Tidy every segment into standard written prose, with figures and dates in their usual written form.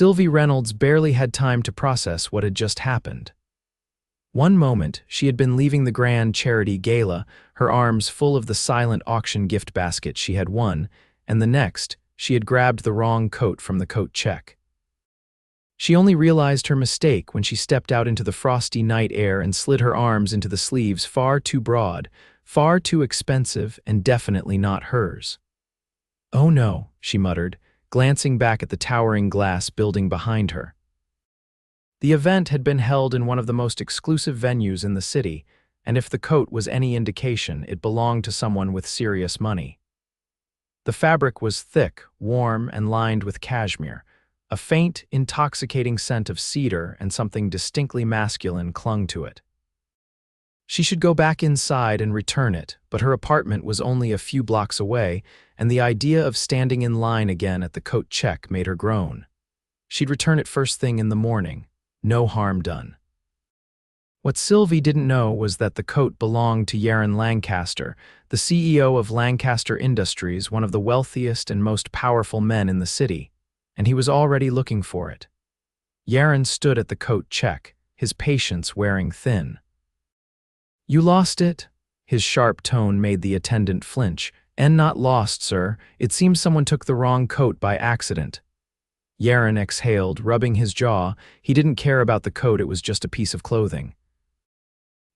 Sylvie Reynolds barely had time to process what had just happened. One moment, she had been leaving the grand charity gala, her arms full of the silent auction gift basket she had won, and the next, she had grabbed the wrong coat from the coat check. She only realized her mistake when she stepped out into the frosty night air and slid her arms into the sleeves far too broad, far too expensive, and definitely not hers. "Oh no," she muttered, glancing back at the towering glass building behind her. The event had been held in one of the most exclusive venues in the city, and if the coat was any indication, it belonged to someone with serious money. The fabric was thick, warm, and lined with cashmere. A faint, intoxicating scent of cedar and something distinctly masculine clung to it. She should go back inside and return it, but her apartment was only a few blocks away, and the idea of standing in line again at the coat check made her groan. She'd return it first thing in the morning. No harm done. What Sylvie didn't know was that the coat belonged to Yaron Lancaster, the CEO of Lancaster Industries, one of the wealthiest and most powerful men in the city, and he was already looking for it. Yaron stood at the coat check, his patience wearing thin. "You lost it?" His sharp tone made the attendant flinch. "And not lost, sir. It seems someone took the wrong coat by accident." Yaron exhaled, rubbing his jaw. He didn't care about the coat, it was just a piece of clothing.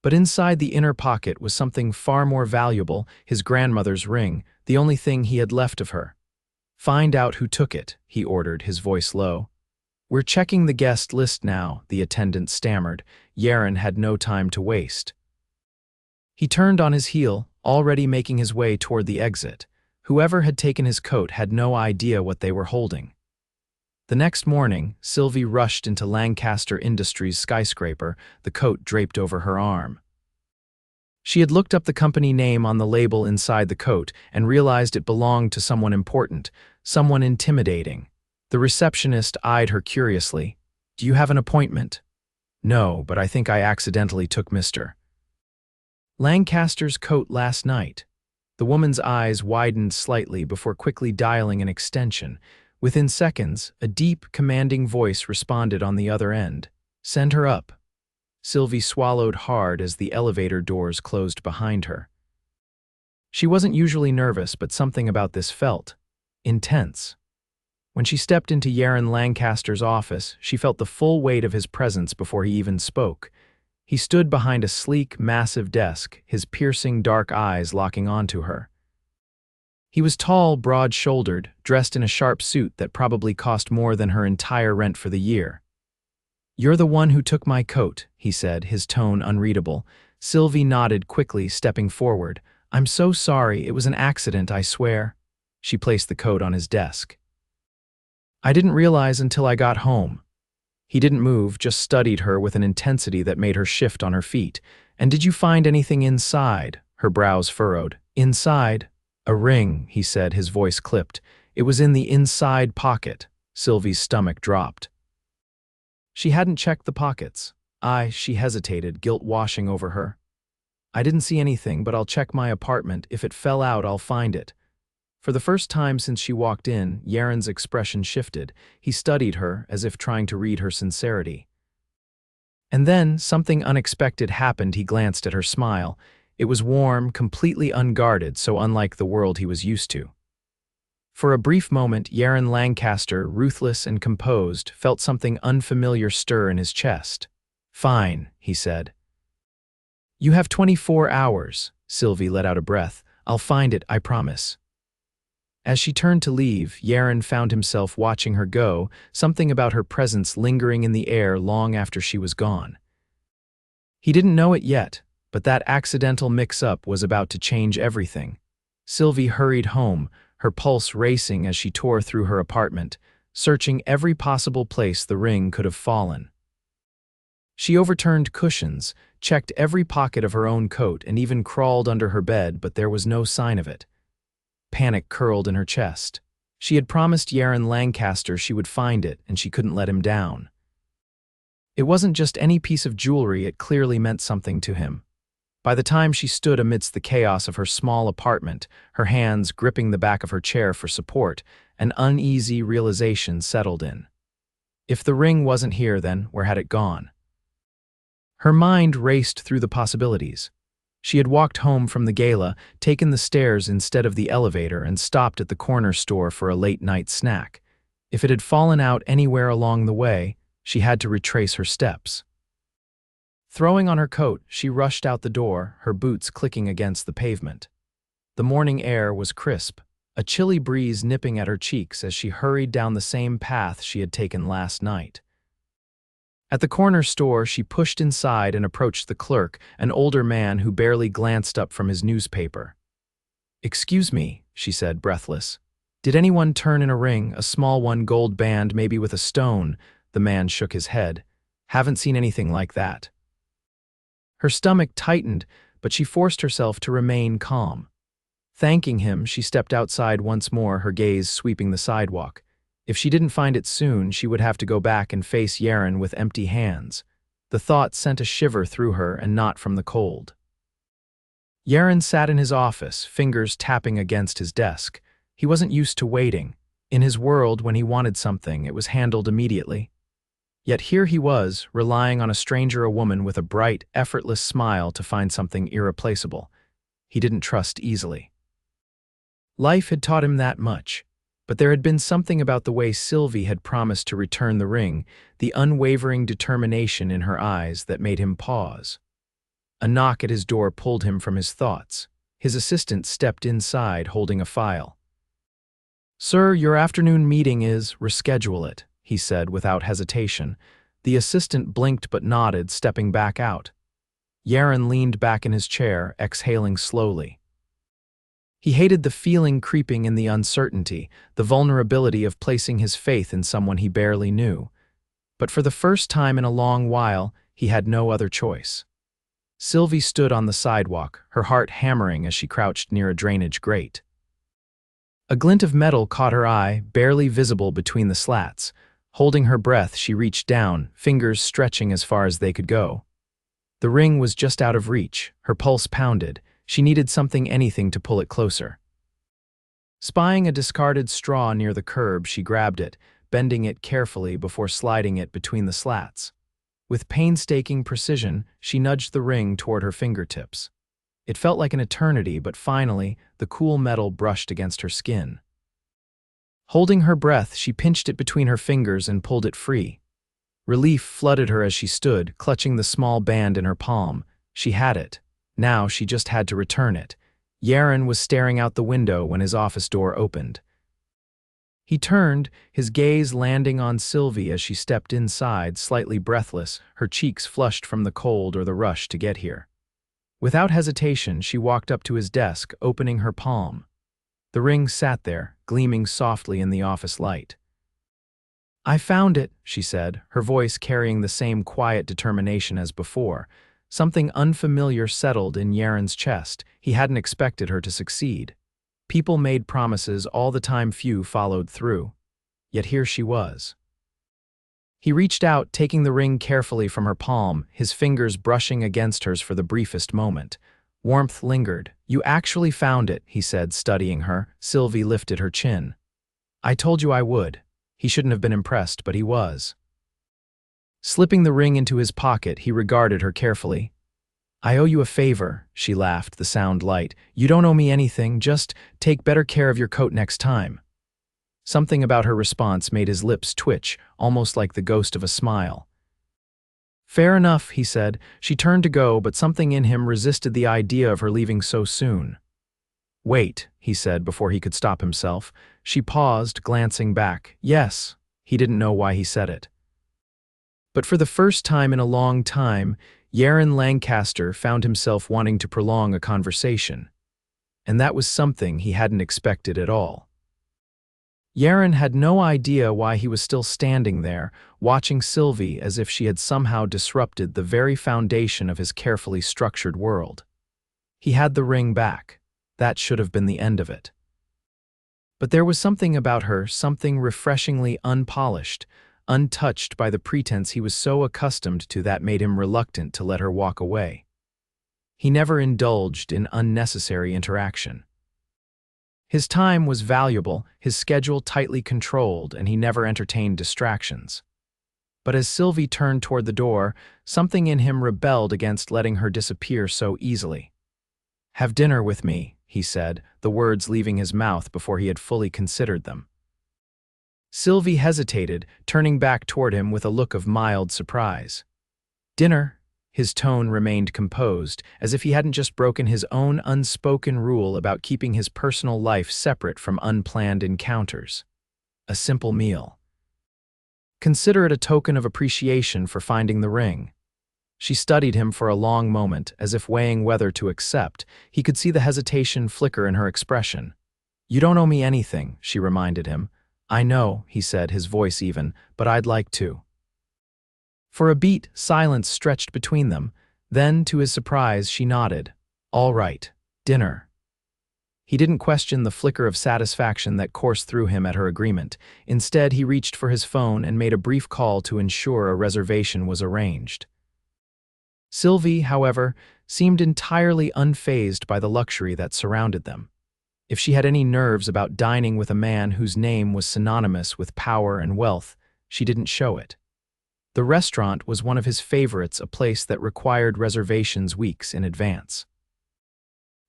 But inside the inner pocket was something far more valuable, his grandmother's ring, the only thing he had left of her. "Find out who took it," he ordered, his voice low. "We're checking the guest list now," the attendant stammered. Yaron had no time to waste. He turned on his heel, already making his way toward the exit. Whoever had taken his coat had no idea what they were holding. The next morning, Sylvie rushed into Lancaster Industries' skyscraper, the coat draped over her arm. She had looked up the company name on the label inside the coat and realized it belonged to someone important, someone intimidating. The receptionist eyed her curiously. "Do you have an appointment?" "No, but I think I accidentally took Mr. Lancaster's coat last night." The woman's eyes widened slightly before quickly dialing an extension. Within seconds, a deep, commanding voice responded on the other end. "Send her up." Sylvie swallowed hard as the elevator doors closed behind her. She wasn't usually nervous, but something about this felt intense. When she stepped into Yaron Lancaster's office, she felt the full weight of his presence before he even spoke. He stood behind a sleek, massive desk, his piercing dark eyes locking onto her. He was tall, broad-shouldered, dressed in a sharp suit that probably cost more than her entire rent for the year. "You're the one who took my coat," he said, his tone unreadable. Sylvie nodded quickly, stepping forward. "I'm so sorry, it was an accident, I swear." She placed the coat on his desk. "I didn't realize until I got home." He didn't move, just studied her with an intensity that made her shift on her feet. "And did you find anything inside?" Her brows furrowed. "Inside?" "A ring," he said, his voice clipped. "It was in the inside pocket." Sylvie's stomach dropped. She hadn't checked the pockets. She hesitated, guilt washing over her. "I didn't see anything, but I'll check my apartment. If it fell out, I'll find it." For the first time since she walked in, Yaron's expression shifted. He studied her, as if trying to read her sincerity. And then, something unexpected happened. He glanced at her smile. It was warm, completely unguarded, so unlike the world he was used to. For a brief moment, Yaron Lancaster, ruthless and composed, felt something unfamiliar stir in his chest. "Fine," he said. "You have 24 hours. Sylvie let out a breath. "I'll find it, I promise." As she turned to leave, Yaron found himself watching her go, something about her presence lingering in the air long after she was gone. He didn't know it yet, but that accidental mix-up was about to change everything. Sylvie hurried home, her pulse racing as she tore through her apartment, searching every possible place the ring could have fallen. She overturned cushions, checked every pocket of her own coat, and even crawled under her bed, but there was no sign of it. Panic curled in her chest. She had promised Yaron Lancaster she would find it, and she couldn't let him down. It wasn't just any piece of jewelry, it clearly meant something to him. By the time she stood amidst the chaos of her small apartment, her hands gripping the back of her chair for support, an uneasy realization settled in. If the ring wasn't here, then where had it gone? Her mind raced through the possibilities. She had walked home from the gala, taken the stairs instead of the elevator, and stopped at the corner store for a late-night snack. If it had fallen out anywhere along the way, she had to retrace her steps. Throwing on her coat, she rushed out the door, her boots clicking against the pavement. The morning air was crisp, a chilly breeze nipping at her cheeks as she hurried down the same path she had taken last night. At the corner store, she pushed inside and approached the clerk, an older man who barely glanced up from his newspaper. "Excuse me," she said, breathless. "Did anyone turn in a ring, a small one, gold band, maybe with a stone?" The man shook his head. "Haven't seen anything like that." Her stomach tightened, but she forced herself to remain calm. Thanking him, she stepped outside once more, her gaze sweeping the sidewalk. If she didn't find it soon, she would have to go back and face Yaron with empty hands. The thought sent a shiver through her, and not from the cold. Yaron sat in his office, fingers tapping against his desk. He wasn't used to waiting. In his world, when he wanted something, it was handled immediately. Yet here he was, relying on a stranger, a woman with a bright, effortless smile, to find something irreplaceable. He didn't trust easily. Life had taught him that much. But there had been something about the way Sylvie had promised to return the ring, the unwavering determination in her eyes, that made him pause. A knock at his door pulled him from his thoughts. His assistant stepped inside, holding a file. "Sir, your afternoon meeting is, reschedule it," he said without hesitation. The assistant blinked but nodded, stepping back out. Yaron leaned back in his chair, exhaling slowly. He hated the feeling creeping in, the uncertainty, the vulnerability of placing his faith in someone he barely knew. But for the first time in a long while, he had no other choice. Sylvie stood on the sidewalk, her heart hammering as she crouched near a drainage grate. A glint of metal caught her eye, barely visible between the slats. Holding her breath, she reached down, fingers stretching as far as they could go. The ring was just out of reach, her pulse pounded. She needed something, anything, to pull it closer. Spying a discarded straw near the curb, she grabbed it, bending it carefully before sliding it between the slats. With painstaking precision, she nudged the ring toward her fingertips. It felt like an eternity, but finally, the cool metal brushed against her skin. Holding her breath, she pinched it between her fingers and pulled it free. Relief flooded her as she stood, clutching the small band in her palm. She had it. Now she just had to return it. Yaron was staring out the window when his office door opened. He turned, his gaze landing on Sylvie as she stepped inside, slightly breathless, her cheeks flushed from the cold or the rush to get here. Without hesitation, she walked up to his desk, opening her palm. The ring sat there, gleaming softly in the office light. "I found it," she said, her voice carrying the same quiet determination as before. Something unfamiliar settled in Yaron's chest. He hadn't expected her to succeed. People made promises all the time, few followed through. Yet here she was. He reached out, taking the ring carefully from her palm, his fingers brushing against hers for the briefest moment. Warmth lingered. "You actually found it," he said, studying her. Sylvie lifted her chin. "I told you I would." He shouldn't have been impressed, but he was. Slipping the ring into his pocket, he regarded her carefully. "I owe you a favor," she laughed, the sound light. "You don't owe me anything, just take better care of your coat next time." Something about her response made his lips twitch, almost like the ghost of a smile. "Fair enough," he said. She turned to go, but something in him resisted the idea of her leaving so soon. "Wait," he said before he could stop himself. She paused, glancing back. Yes, he didn't know why he said it. But for the first time in a long time, Yaron Lancaster found himself wanting to prolong a conversation. And that was something he hadn't expected at all. Yaron had no idea why he was still standing there, watching Sylvie as if she had somehow disrupted the very foundation of his carefully structured world. He had the ring back. That should have been the end of it. But there was something about her, something refreshingly unpolished, untouched by the pretense he was so accustomed to, that made him reluctant to let her walk away. He never indulged in unnecessary interaction. His time was valuable, his schedule tightly controlled, and he never entertained distractions. But as Sylvie turned toward the door, something in him rebelled against letting her disappear so easily. "Have dinner with me," he said, the words leaving his mouth before he had fully considered them. Sylvie hesitated, turning back toward him with a look of mild surprise. "Dinner?" His tone remained composed, as if he hadn't just broken his own unspoken rule about keeping his personal life separate from unplanned encounters. "A simple meal. Consider it a token of appreciation for finding the ring." She studied him for a long moment, as if weighing whether to accept. He could see the hesitation flicker in her expression. "You don't owe me anything," she reminded him. "I know," he said, his voice even, "but I'd like to." For a beat, silence stretched between them. Then, to his surprise, she nodded. "All right, dinner." He didn't question the flicker of satisfaction that coursed through him at her agreement. Instead, he reached for his phone and made a brief call to ensure a reservation was arranged. Sylvie, however, seemed entirely unfazed by the luxury that surrounded them. If she had any nerves about dining with a man whose name was synonymous with power and wealth, she didn't show it. The restaurant was one of his favorites, a place that required reservations weeks in advance.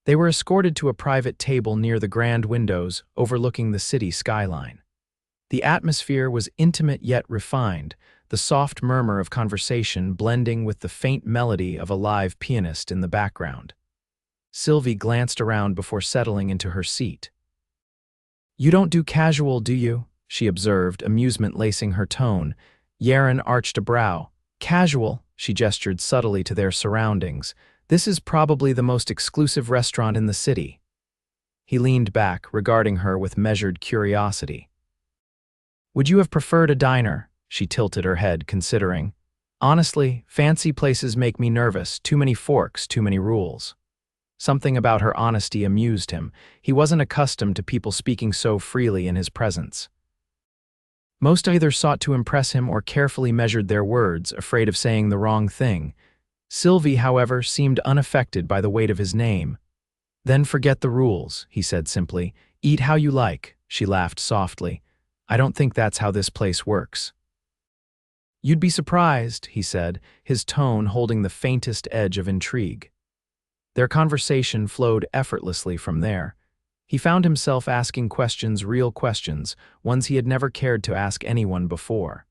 They were escorted to a private table near the grand windows overlooking the city skyline. The atmosphere was intimate yet refined, the soft murmur of conversation blending with the faint melody of a live pianist in the background. Sylvie glanced around before settling into her seat. "You don't do casual, do you?" she observed, amusement lacing her tone. Yaron arched a brow. "Casual," she gestured subtly to their surroundings. "This is probably the most exclusive restaurant in the city." He leaned back, regarding her with measured curiosity. "Would you have preferred a diner?" She tilted her head, considering. "Honestly, fancy places make me nervous. Too many forks, too many rules." Something about her honesty amused him. He wasn't accustomed to people speaking so freely in his presence. Most either sought to impress him or carefully measured their words, afraid of saying the wrong thing. Sylvie, however, seemed unaffected by the weight of his name. "Then forget the rules," he said simply. "Eat how you like," she laughed softly. "I don't think that's how this place works." "You'd be surprised," he said, his tone holding the faintest edge of intrigue. Their conversation flowed effortlessly from there. He found himself asking questions, real questions, ones he had never cared to ask anyone before.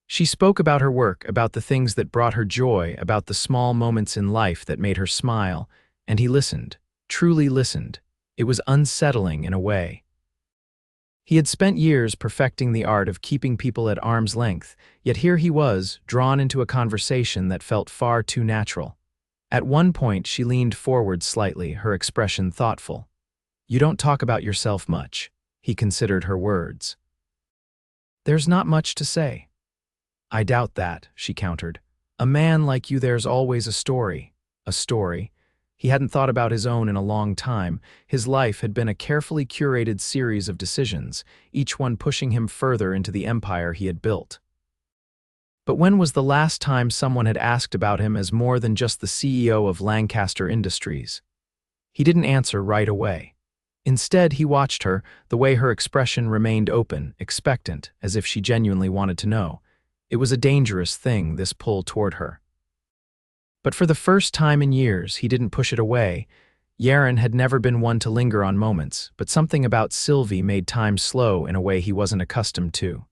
She spoke about her work, about the things that brought her joy, about the small moments in life that made her smile, and he listened, truly listened. It was unsettling in a way. He had spent years perfecting the art of keeping people at arm's length, yet here he was, drawn into a conversation that felt far too natural. At one point, she leaned forward slightly, her expression thoughtful. "You don't talk about yourself much," he considered her words. "There's not much to say." "I doubt that," she countered. "A man like you, there's always a story." A story. He hadn't thought about his own in a long time. His life had been a carefully curated series of decisions, each one pushing him further into the empire he had built. But when was the last time someone had asked about him as more than just the CEO of Lancaster Industries? He didn't answer right away. Instead, he watched her, the way her expression remained open, expectant, as if she genuinely wanted to know. It was a dangerous thing, this pull toward her. But for the first time in years, he didn't push it away. Yaron had never been one to linger on moments, but something about Sylvie made time slow in a way he wasn't accustomed to.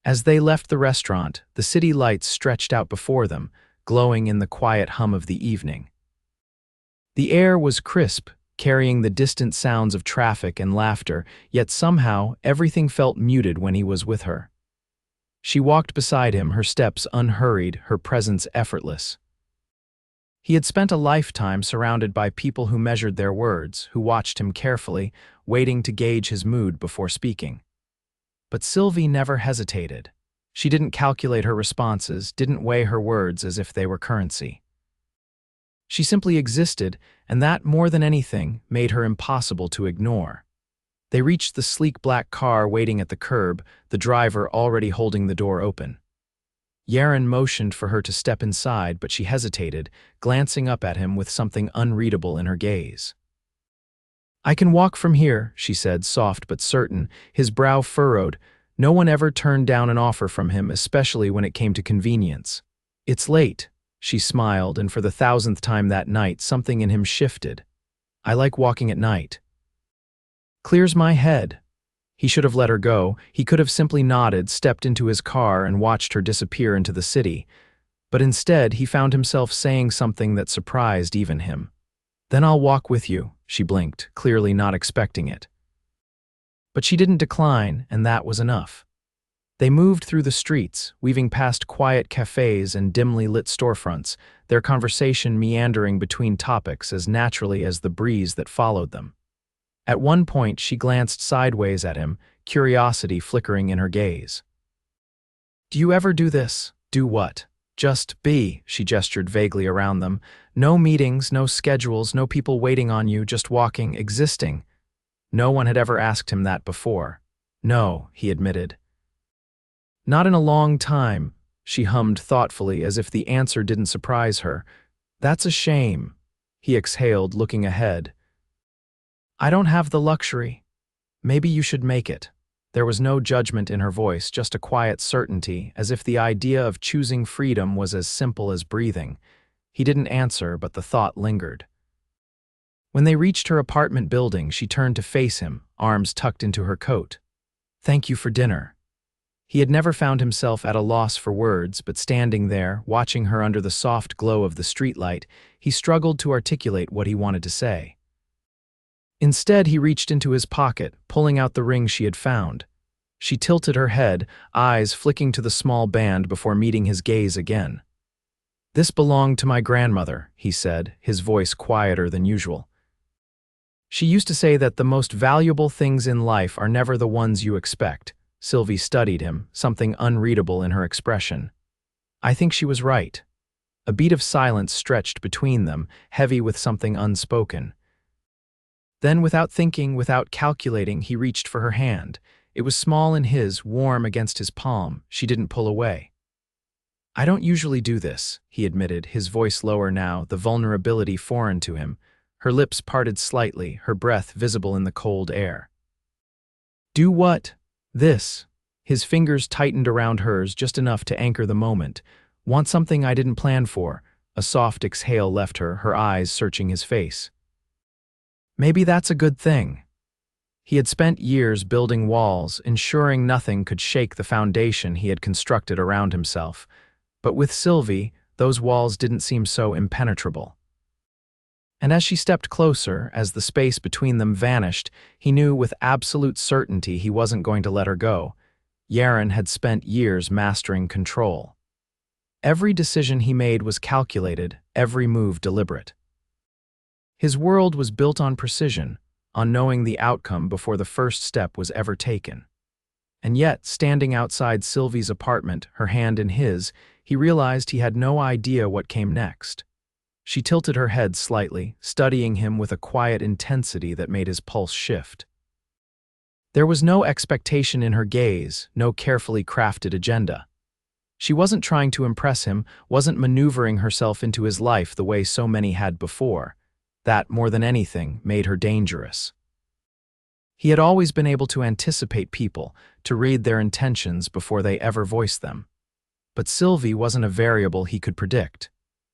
As they left the restaurant, the city lights stretched out before them, glowing in the quiet hum of the evening. The air was crisp, carrying the distant sounds of traffic and laughter, yet somehow everything felt muted when he was with her. She walked beside him, her steps unhurried, her presence effortless. He had spent a lifetime surrounded by people who measured their words, who watched him carefully, waiting to gauge his mood before speaking. But Sylvie never hesitated. She didn't calculate her responses, didn't weigh her words as if they were currency. She simply existed, and that, more than anything, made her impossible to ignore. They reached the sleek black car waiting at the curb, the driver already holding the door open. Yaron motioned for her to step inside, but she hesitated, glancing up at him with something unreadable in her gaze. "I can walk from here," she said, soft but certain, his brow furrowed. No one ever turned down an offer from him, especially when it came to convenience. "It's late," she smiled, and for the 1000th time that night, something in him shifted. "I like walking at night. Clears my head." He should have let her go. He could have simply nodded, stepped into his car, and watched her disappear into the city. But instead, he found himself saying something that surprised even him. "Then I'll walk with you," she blinked, clearly not expecting it. But she didn't decline, and that was enough. They moved through the streets, weaving past quiet cafes and dimly lit storefronts, their conversation meandering between topics as naturally as the breeze that followed them. At one point, she glanced sideways at him, curiosity flickering in her gaze. "Do you ever do this?" "Do what?" "Just be," she gestured vaguely around them. "No meetings, no schedules, no people waiting on you, just walking, existing." No one had ever asked him that before. "No," he admitted. "Not in a long time," she hummed thoughtfully, as if the answer didn't surprise her. "That's a shame," he exhaled, looking ahead. "I don't have the luxury. Maybe you should make it." There was no judgment in her voice, just a quiet certainty, as if the idea of choosing freedom was as simple as breathing. He didn't answer, but the thought lingered. When they reached her apartment building, she turned to face him, arms tucked into her coat. "Thank you for dinner." He had never found himself at a loss for words, but standing there, watching her under the soft glow of the streetlight, he struggled to articulate what he wanted to say. Instead, he reached into his pocket, pulling out the ring she had found. She tilted her head, eyes flicking to the small band before meeting his gaze again. "This belonged to my grandmother," he said, his voice quieter than usual. "She used to say that the most valuable things in life are never the ones you expect." Sylvie studied him, something unreadable in her expression. "I think she was right." A beat of silence stretched between them, heavy with something unspoken. Then, without thinking, without calculating, he reached for her hand. It was small in his, warm against his palm. She didn't pull away. "I don't usually do this," he admitted, his voice lower now, the vulnerability foreign to him. Her lips parted slightly, her breath visible in the cold air. "Do what?" "This." His fingers tightened around hers just enough to anchor the moment. "Want something I didn't plan for." A soft exhale left her, her eyes searching his face. "Maybe that's a good thing." He had spent years building walls, ensuring nothing could shake the foundation he had constructed around himself. But with Sylvie, those walls didn't seem so impenetrable. And as she stepped closer, as the space between them vanished, he knew with absolute certainty he wasn't going to let her go. Yaron had spent years mastering control. Every decision he made was calculated, every move deliberate. His world was built on precision, on knowing the outcome before the first step was ever taken. And yet, standing outside Sylvie's apartment, her hand in his, he realized he had no idea what came next. She tilted her head slightly, studying him with a quiet intensity that made his pulse shift. There was no expectation in her gaze, no carefully crafted agenda. She wasn't trying to impress him, wasn't maneuvering herself into his life the way so many had before. That, more than anything, made her dangerous. He had always been able to anticipate people, to read their intentions before they ever voiced them. But Sylvie wasn't a variable he could predict.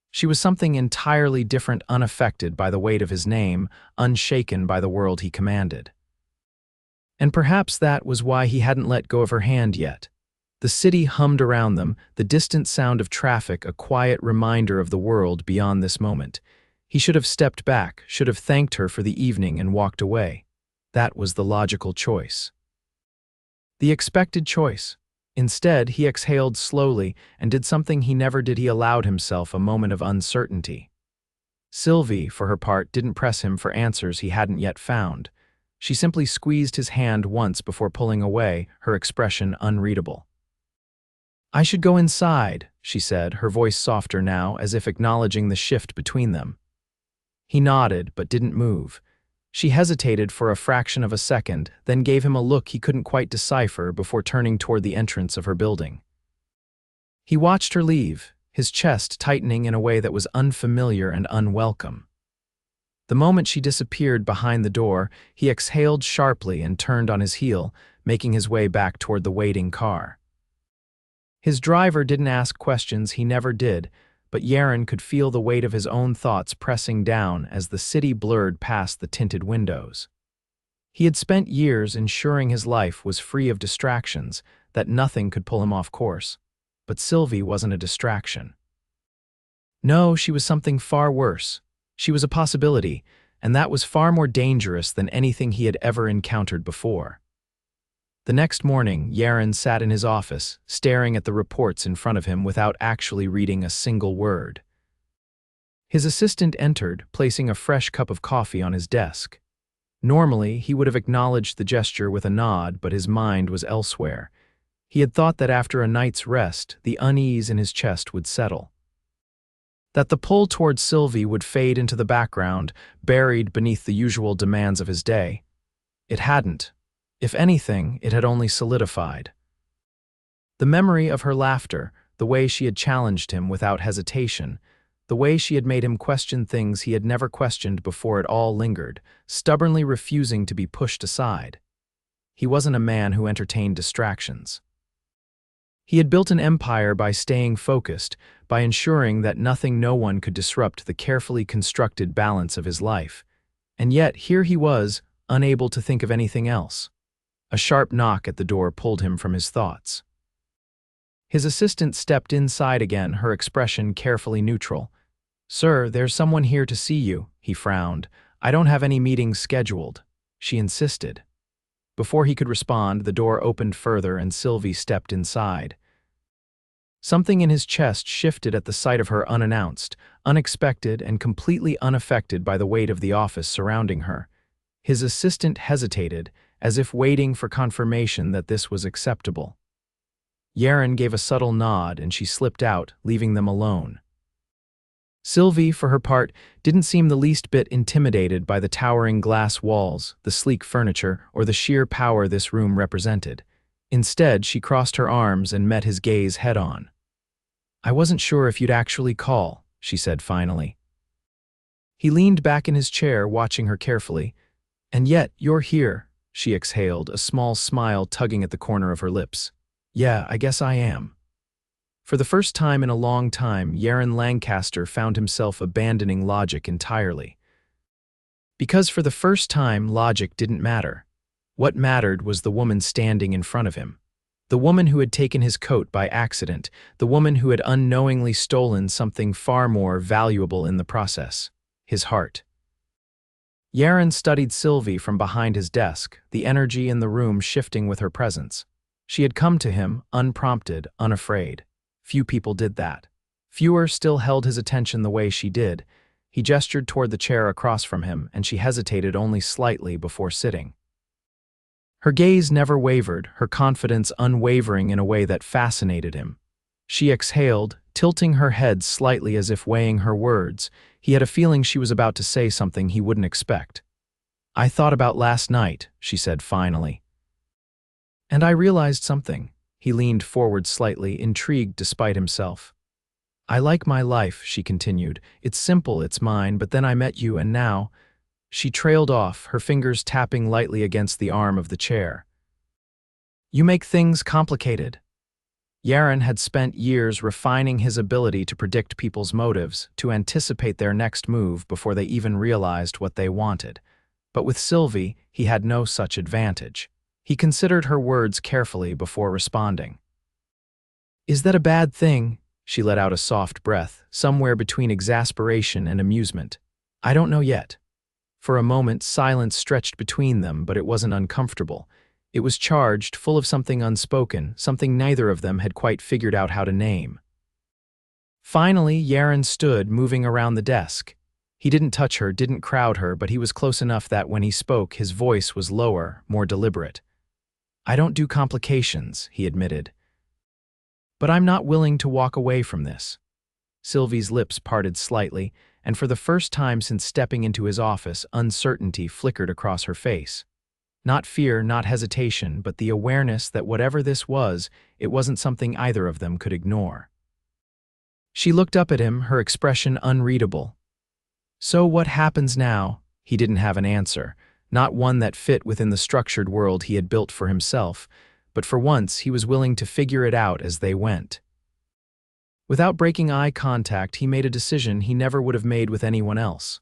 She was something entirely different, unaffected by the weight of his name, unshaken by the world he commanded. And perhaps that was why he hadn't let go of her hand yet. The city hummed around them, the distant sound of traffic a quiet reminder of the world beyond this moment. He should have stepped back, should have thanked her for the evening and walked away. That was the logical choice. The expected choice. Instead, he exhaled slowly and did something he never did. He allowed himself a moment of uncertainty. Sylvie, for her part, didn't press him for answers he hadn't yet found. She simply squeezed his hand once before pulling away, her expression unreadable. "I should go inside," she said, her voice softer now, as if acknowledging the shift between them. He nodded, but didn't move. She hesitated for a fraction of a second, then gave him a look he couldn't quite decipher before turning toward the entrance of her building. He watched her leave, his chest tightening in a way that was unfamiliar and unwelcome. The moment she disappeared behind the door, he exhaled sharply and turned on his heel, making his way back toward the waiting car. His driver didn't ask questions, he never did, but Yaron could feel the weight of his own thoughts pressing down as the city blurred past the tinted windows. He had spent years ensuring his life was free of distractions, that nothing could pull him off course. But Sylvie wasn't a distraction. No, she was something far worse. She was a possibility, and that was far more dangerous than anything he had ever encountered before. The next morning, Yaron sat in his office, staring at the reports in front of him without actually reading a single word. His assistant entered, placing a fresh cup of coffee on his desk. Normally, he would have acknowledged the gesture with a nod, but his mind was elsewhere. He had thought that after a night's rest, the unease in his chest would settle. That the pull towards Sylvie would fade into the background, buried beneath the usual demands of his day. It hadn't. If anything, it had only solidified. The memory of her laughter, the way she had challenged him without hesitation, the way she had made him question things he had never questioned before, it all lingered, stubbornly refusing to be pushed aside. He wasn't a man who entertained distractions. He had built an empire by staying focused, by ensuring that nothing, no one could disrupt the carefully constructed balance of his life. And yet, here he was, unable to think of anything else. A sharp knock at the door pulled him from his thoughts. His assistant stepped inside again, her expression carefully neutral. "Sir, there's someone here to see you," he frowned. "I don't have any meetings scheduled," she insisted. Before he could respond, the door opened further and Sylvie stepped inside. Something in his chest shifted at the sight of her, unannounced, unexpected, and completely unaffected by the weight of the office surrounding her. His assistant hesitated, as if waiting for confirmation that this was acceptable. Yaron gave a subtle nod and she slipped out, leaving them alone. Sylvie, for her part, didn't seem the least bit intimidated by the towering glass walls, the sleek furniture, or the sheer power this room represented. Instead, she crossed her arms and met his gaze head-on. "I wasn't sure if you'd actually call," she said finally. He leaned back in his chair, watching her carefully. "And yet, you're here," she exhaled, a small smile tugging at the corner of her lips. "Yeah, I guess I am." For the first time in a long time, Yaron Lancaster found himself abandoning logic entirely. Because for the first time, logic didn't matter. What mattered was the woman standing in front of him. The woman who had taken his coat by accident, the woman who had unknowingly stolen something far more valuable in the process, his heart. Yaron studied Sylvie from behind his desk, the energy in the room shifting with her presence. She had come to him, unprompted, unafraid. Few people did that. Fewer still held his attention the way she did. He gestured toward the chair across from him, and she hesitated only slightly before sitting. Her gaze never wavered, her confidence unwavering in a way that fascinated him. She exhaled, tilting her head slightly as if weighing her words. He had a feeling she was about to say something he wouldn't expect. "I thought about last night," she said finally. "And I realized something." He leaned forward slightly, intrigued despite himself. "I like my life," she continued. "It's simple, it's mine, but then I met you, and now—" She trailed off, her fingers tapping lightly against the arm of the chair. "You make things complicated." Yaron had spent years refining his ability to predict people's motives, to anticipate their next move before they even realized what they wanted. But with Sylvie, he had no such advantage. He considered her words carefully before responding. "Is that a bad thing?" She let out a soft breath, somewhere between exasperation and amusement. "I don't know yet." For a moment, silence stretched between them, but it wasn't uncomfortable. It was charged, full of something unspoken, something neither of them had quite figured out how to name. Finally, Yaron stood, moving around the desk. He didn't touch her, didn't crowd her, but he was close enough that when he spoke, his voice was lower, more deliberate. "I don't do complications," he admitted. "But I'm not willing to walk away from this." Sylvie's lips parted slightly, and for the first time since stepping into his office, uncertainty flickered across her face. Not fear, not hesitation, but the awareness that whatever this was, it wasn't something either of them could ignore. She looked up at him, her expression unreadable. So what happens now? He didn't have an answer, not one that fit within the structured world he had built for himself, but for once he was willing to figure it out as they went. Without breaking eye contact, he made a decision he never would have made with anyone else.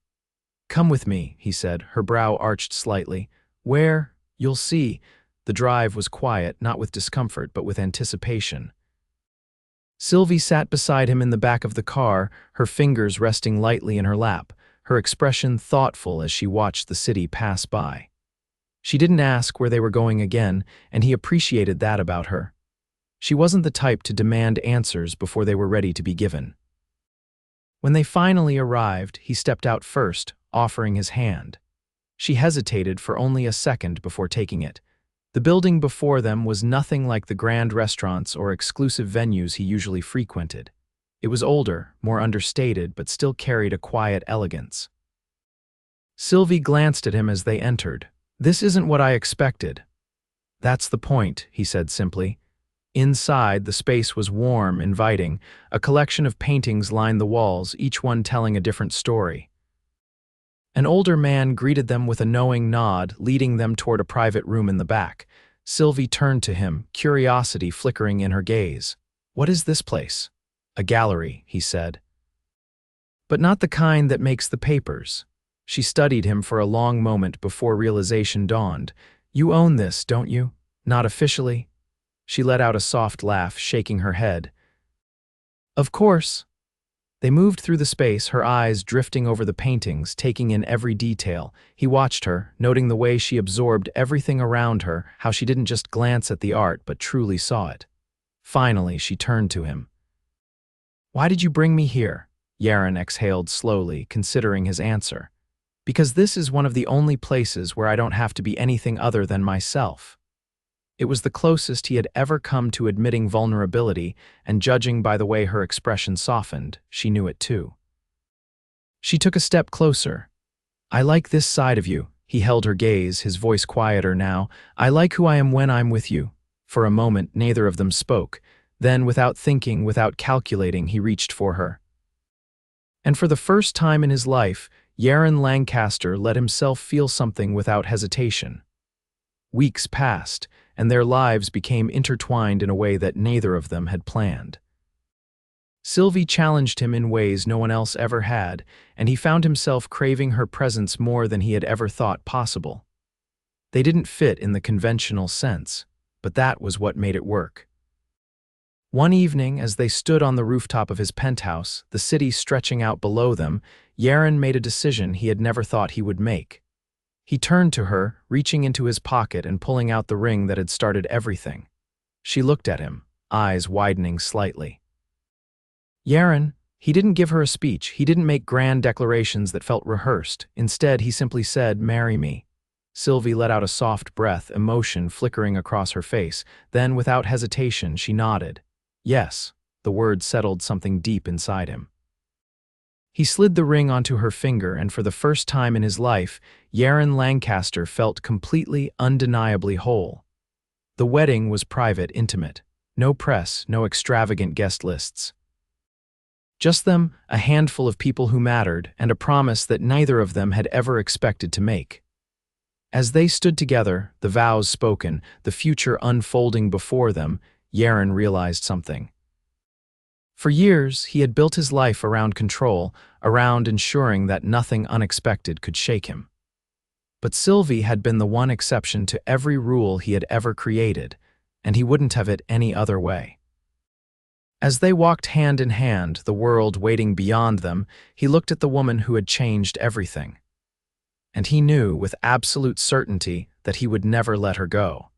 "Come with me," he said, her brow arched slightly. "Where? You'll see." The drive was quiet, not with discomfort, but with anticipation. Sylvie sat beside him in the back of the car, her fingers resting lightly in her lap, her expression thoughtful as she watched the city pass by. She didn't ask where they were going again, and he appreciated that about her. She wasn't the type to demand answers before they were ready to be given. When they finally arrived, he stepped out first, offering his hand. She hesitated for only a second before taking it. The building before them was nothing like the grand restaurants or exclusive venues he usually frequented. It was older, more understated, but still carried a quiet elegance. Sylvie glanced at him as they entered. "This isn't what I expected." "That's the point," he said simply. Inside, the space was warm, inviting. A collection of paintings lined the walls, each one telling a different story. An older man greeted them with a knowing nod, leading them toward a private room in the back. Sylvie turned to him, curiosity flickering in her gaze. "What is this place?" "A gallery," he said. "But not the kind that makes the papers." She studied him for a long moment before realization dawned. "You own this, don't you?" "Not officially." She let out a soft laugh, shaking her head. "Of course." They moved through the space, her eyes drifting over the paintings, taking in every detail. He watched her, noting the way she absorbed everything around her, how she didn't just glance at the art, but truly saw it. Finally, she turned to him. "Why did you bring me here?" Yaron exhaled slowly, considering his answer. "Because this is one of the only places where I don't have to be anything other than myself." It was the closest he had ever come to admitting vulnerability, and judging by the way her expression softened, she knew it too. She took a step closer. "I like this side of you." He held her gaze, his voice quieter now. "I like who I am when I'm with you." For a moment, neither of them spoke. Then, without thinking, without calculating, he reached for her. And for the first time in his life, Yaron Lancaster let himself feel something without hesitation. Weeks passed, and their lives became intertwined in a way that neither of them had planned. Sylvie challenged him in ways no one else ever had, and he found himself craving her presence more than he had ever thought possible. They didn't fit in the conventional sense, but that was what made it work. One evening, as they stood on the rooftop of his penthouse, the city stretching out below them, Yaron made a decision he had never thought he would make. He turned to her, reaching into his pocket and pulling out the ring that had started everything. She looked at him, eyes widening slightly. Yaron, he didn't give her a speech. He didn't make grand declarations that felt rehearsed. Instead, he simply said, "Marry me." Sylvie let out a soft breath, emotion flickering across her face. Then, without hesitation, she nodded. "Yes." The word settled something deep inside him. He slid the ring onto her finger, and for the first time in his life, Yaron Lancaster felt completely, undeniably whole. The wedding was private, intimate. No press, no extravagant guest lists. Just them, a handful of people who mattered, and a promise that neither of them had ever expected to make. As they stood together, the vows spoken, the future unfolding before them, Yaron realized something. For years, he had built his life around control, around ensuring that nothing unexpected could shake him. But Sylvie had been the one exception to every rule he had ever created, and he wouldn't have it any other way. As they walked hand in hand, the world waiting beyond them, he looked at the woman who had changed everything. And he knew with absolute certainty that he would never let her go.